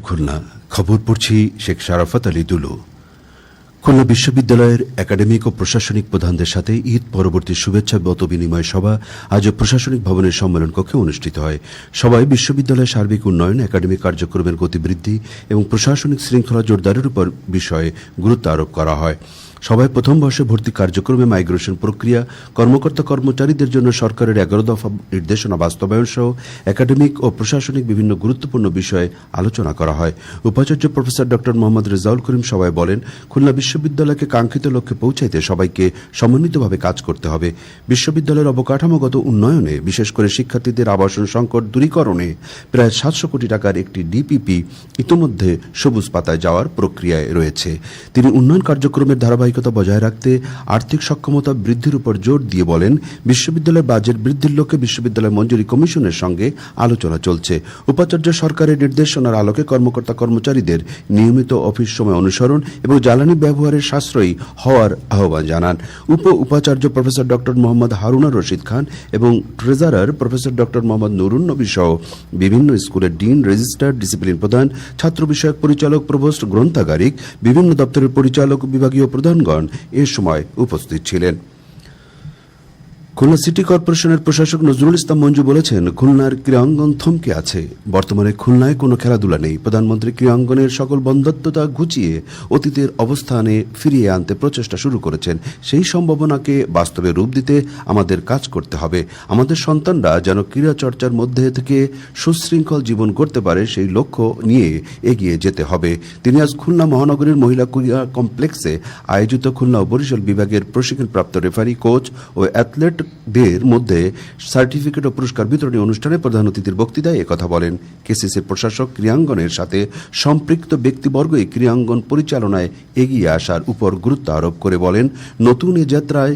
খুলনা খবর পড়ছি শেখ শারাফত আলী দুলু। খুলনা বিশ্ববিদ্যালয়ের একাডেমিক ও প্রশাসনিক প্রধানদের সাথে ঈদ পরবর্তী শুভেচ্ছা মত বিনিময় সভা আজ প্রশাসনিক ভবনের সম্মেলন কক্ষে অনুষ্ঠিত হয়। সভায় বিশ্ববিদ্যালয়ের সার্বিক উন্নয়ন, একাডেমিক কার্যক্রমের গতি বৃদ্ধি এবং প্রশাসনিক শৃঙ্খলা জোরদারের উপর বিষয়ে গুরুত্ব আরোপ করা হয়। সভায় প্রথম বর্ষে ভর্তি কার্যক্রমে মাইগ্রেশন প্রক্রিয়া, কর্মকর্তা কর্মচারীদের জন্য সরকারের 11 দফা নির্দেশনা বাস্তবায়ন সহ একাডেমিক ও প্রশাসনিক বিভিন্ন গুরুত্বপূর্ণ বিষয়ে আলোচনা করা হয়। উপাচার্য প্রফেসর ডক্টর মোহাম্মদ রেজাউল করিম সভায় বলেন, খুলনা বিশ্ববিদ্যালয়কে কাঙ্ক্ষিত লক্ষ্যে পৌঁছাইতে সবাইকে সমন্বিতভাবে কাজ করতে হবে। বিশ্ববিদ্যালয়ের অবকাঠামোগত উন্নয়নে, বিশেষ করে শিক্ষার্থীদের আবাসন সংকট দূরীকরণে প্রায় 700 কোটি টাকার একটি ডিপিপি ইতিমধ্যে সবুজ পাতায় যাওয়ার প্রক্রিয়ায় রয়েছে। তিনি উন্নয়ন কার্যক্রমের ধারাবাহিকতা বজায় রাখতে আর্থিক সক্ষমতা বৃদ্ধির উপর জোর দিয়ে বলেন, বিশ্ববিদ্যালয়ের বাজেট বৃদ্ধির লক্ষ্যে বিশ্ববিদ্যালয় মঞ্জুরি কমিশনের সঙ্গে আলোচনা চলছে। উপাচার্য সরকারের নির্দেশনার আলোকে কর্মকর্তা কর্মচারীদের নিয়মিত অফিস সময় অনুসরণ এবং জ্বালানি ব্যবহারের সাশ্রয়ী হওয়ার আহ্বান জানান। উপাচার্য প্রফেসর ডক্টর মোহাম্মদ হারুনা রশিদ খান এবং treasurer professor doctor Mohammad Nurun Nabi সহ বিভিন্ন স্কুলের ডিন, রেজিস্ট্রার, ডিসিপ্লিন প্রধান, ছাত্র বিষয়ক পরিচালক, প্রভোস্ট, গ্রন্থাগারিক, বিভিন্ন দপ্তরের পরিচালক, বিভাগীয় প্রধানগণ এ সময় উপস্থিত ছিলেন। খুলনা সিটি কর্পোরেশনের প্রশাসক নজরুল ইসলাম মঞ্জু বলেছেন, খুলনার ক্রীড়াঙ্গন থমকে আছে। বর্তমানে খুলনায় কোনো খেলাধুলা নেই। প্রধানমন্ত্রী ক্রীড়াঙ্গনের সকল বন্ধ্যত্বতা ঘুচিয়ে অতীতের অবস্থানে ফিরিয়ে আনতে প্রচেষ্টা শুরু করেছেন। সেই সম্ভাবনাকে বাস্তবে রূপ দিতে আমাদের কাজ করতে হবে। আমাদের সন্তানরা যেন ক্রীড়া চর্চার মধ্যে থেকে সুশৃঙ্খল জীবন গড়তে পারে, সেই লক্ষ্য নিয়ে এগিয়ে যেতে হবে। তিনি আজ খুলনা মহানগরীর মহিলা ক্রীড়া কমপ্লেক্সে আয়োজিত খুলনা ও বরিশাল বিভাগের প্রশিক্ষণপ্রাপ্ত রেফারি, কোচ ও অ্যাথলেট দের মধ্যে সার্টিফিকেট ও পুরস্কার বিতরণী অনুষ্ঠানে প্রধান অতিথির বক্তৃতায় একথা বলেন। কেসিসির প্রশাসক ক্রীড়াঙ্গনের সাথে সম্পৃক্ত ব্যক্তিবর্গই ক্রীড়াঙ্গন পরিচালনায় এগিয়ে আসার উপর গুরুত্ব আরোপ করে বলেন, নতুন এ যাত্রায়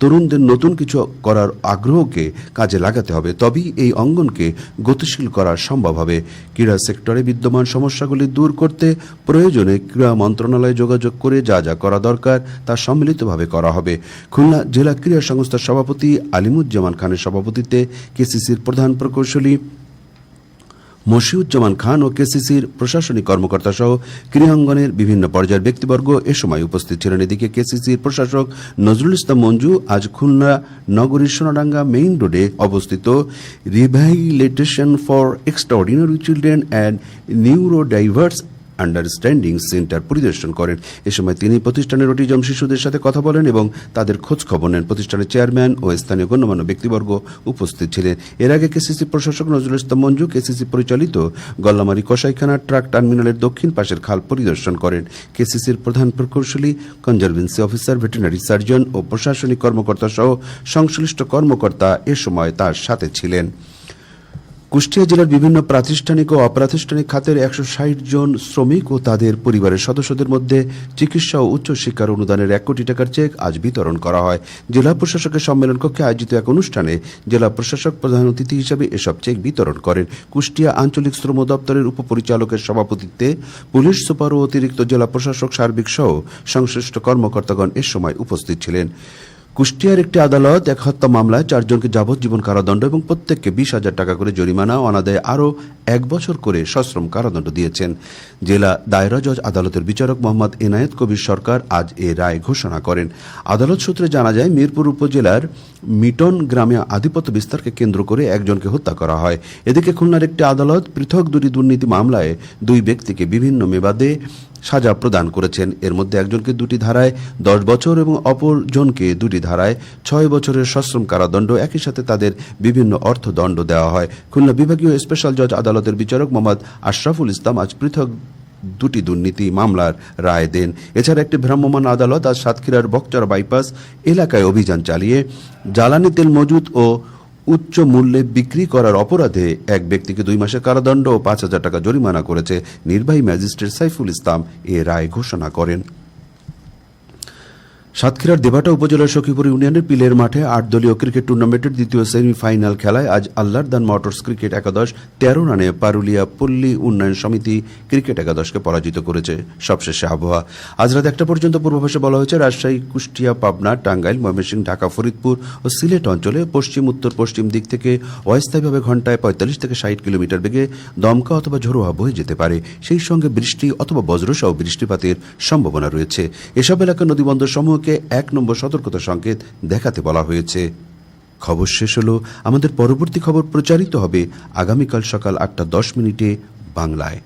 তরুণদের নতুন কিছু করার আগ্রহকে কাজে লাগাতে হবে, তবেই এই অঙ্গনকে গতিশীল করা সম্ভব হবে। ক্রীড়া সেক্টরে বিদ্যমান সমস্যাগুলি দূর করতে প্রয়োজনে ক্রীড়া মন্ত্রণালয়ে যোগাযোগ করে যা যা করা দরকার তা সম্মিলিতভাবে করা হবে। খুলনা জেলা ক্রীড়া সংস্থার সভাপতি আলিমুজ্জামান খানের সভাপতিত্বে কেসিসির প্রধান প্রকৌশলী মশিউজ্জামান খান ও কেসিসির প্রশাসনিক কর্মকর্তা সহ ক্রীড়াঙ্গনের বিভিন্ন পর্যায়ের ব্যক্তিবর্গ এ সময় উপস্থিত ছিলেন। এদিকে কেসিসির প্রশাসক নজরুল ইসলাম মঞ্জু আজ খুলনা নগরীর সোনাডাঙ্গা মেইন রোডে অবস্থিত rehabilitation for extraordinary children and neurodiverse understanding centre পরিদর্শন করেন। এ সময় তিনি প্রতিষ্ঠানের অটিজম শিশুদের সাথে কথা বলেন এবং তাদের খোঁজ খবর নেন। প্রতিষ্ঠানের চেয়ারম্যান ও স্থানীয় গণ্যমান্য ব্যক্তিবর্গ উপস্থিত ছিলেন। এর আগে কেসিসি প্রশাসক নজরুল ইসলাম মঞ্জু কেসিসি পরিচালিত গল্লামারী কসাইখানা ট্রাক টার্মিনালের দক্ষিণ পাশের খাল পরিদর্শন করেন। কেসিসির প্রধান প্রকৌশলী, কনজারভেন্সি অফিসার, ভেটেরিনারি সার্জন ও প্রশাসনিক কর্মকর্তা সহ সংশ্লিষ্ট কর্মকর্তা এ সময় তার সাথে ছিলেন। কুষ্টিয়া জেলার বিভিন্ন প্রাতিষ্ঠানিক ও অপ্রাতিষ্ঠানিক খাতের 160 জন শ্রমিক ও তাদের পরিবারের সদস্যদের মধ্যে চিকিৎসা ও উচ্চশিক্ষার অনুদানের 1 কোটি টাকার চেক আজ বিতরণ করা হয়। জেলা প্রশাসকের সম্মেলন কক্ষে আয়োজিত এক অনুষ্ঠানে জেলা প্রশাসক প্রধান অতিথি হিসেবে এসব চেক বিতরণ করেন। কুষ্টিয়া আঞ্চলিক শ্রম দপ্তরের উপপরিচালকের সভাপতিত্বে পুলিশ সুপার ও অতিরিক্ত জেলা প্রশাসক সার্বিক সহ সংশ্লিষ্ট কর্মকর্তাগণ এ সময় উপস্থিত ছিলেন। কুষ্টিয়ার একটি আদালত এক হত্যা মামলায় 4 জনকে যাবজ্জীবন কারাদণ্ড এবং প্রত্যেককে 20,000 টাকা করে জরিমানা ও অনাদায়ে আরও 1 বছর করে সশ্রম কারাদণ্ড দিয়েছেন। জেলা দায়রা জজ আদালতের বিচারক মোহাম্মদ এনায়েত কবির সরকার আজ এ রায় ঘোষণা করেন। আদালত সূত্রে জানা যায়, মিরপুর উপজেলার মিটন গ্রামে আধিপত্য বিস্তারকে কেন্দ্র করে একজনকে হত্যা করা হয়। এদিকে খুলনার একটি আদালত পৃথক 2টি দুর্নীতি মামলায় 2 ব্যক্তিকে বিভিন্ন মেয়াদে সাজা প্রদান করেছেন। এর মধ্যে একজনকে 2টি ধারায় 10 বছর এবং অপরজনকে 2টি ধারায় 6 বছরের সশ্রম কারাদণ্ড, একই সাথে তাদের বিভিন্ন অর্থদণ্ড দেওয়া হয়। খুলনা বিভাগীয় স্পেশাল জজ আদালতের বিচারক মোহাম্মদ আশরাফুল ইসলাম আজ পৃথক 2টি দুর্নীতি মামলার রায় দেন। এছাড়া একটি ভ্রাম্যমাণ আদালত আজ সাতক্ষীরার বকচর বাইপাস এলাকায় অভিযান চালিয়ে জ্বালানি তেল মজুত ও উচ্চ মূল্যে বিক্রি করার অপরাধে এক ব্যক্তিকে 2 মাসের কারাদণ্ড ও 5,000 টাকা জরিমানা করেছে। নির্বাহী ম্যাজিস্ট্রেট সাইফুল ইসলাম এ রায় ঘোষণা করেন। সাতক্ষীরার দেবাটা উপজেলার সখীপুর ইউনিয়নের পিলের মাঠে 8 দলীয় ক্রিকেট টুর্নামেন্টের দ্বিতীয় সেমিফাইনাল খেলায় আজ আল্লাহর দান মোটরস ক্রিকেট একাদশ 13 রানে পারুলিয়া পল্লী উন্নয়ন সমিতি ক্রিকেট একাদশকে পরাজিত করেছে। সবশেষে আবহাওয়া। আজ রাত 1টা পর্যন্ত পূর্বাভাসে বলা হয়েছে রাজশাহী, কুষ্টিয়া, পাবনা, টাঙ্গাইল, ময়মনসিংহ, ঢাকা, ফরিদপুর ও সিলেট অঞ্চলে পশ্চিম উত্তর পশ্চিম দিক থেকে অস্থায়ীভাবে ঘন্টায় 45 থেকে 60 কিলোমিটার বেগে দমকা অথবা ঝোড়ো হাওয়া বয়ে যেতে পারে। সেই সঙ্গে বৃষ্টি অথবা বজ্রসহ বৃষ্টিপাতের সম্ভাবনা রয়েছে। এসব এলাকার নদীবন্দর সমূহকে 1 নম্বর সতর্কতা সংকেত দেখাতে বলা হয়েছে। খবর শেষ হলো। আমাদের পরবর্তী খবর প্রচারিত হবে আগামীকাল সকাল 8টা 10 মিনিটে বাংলায়।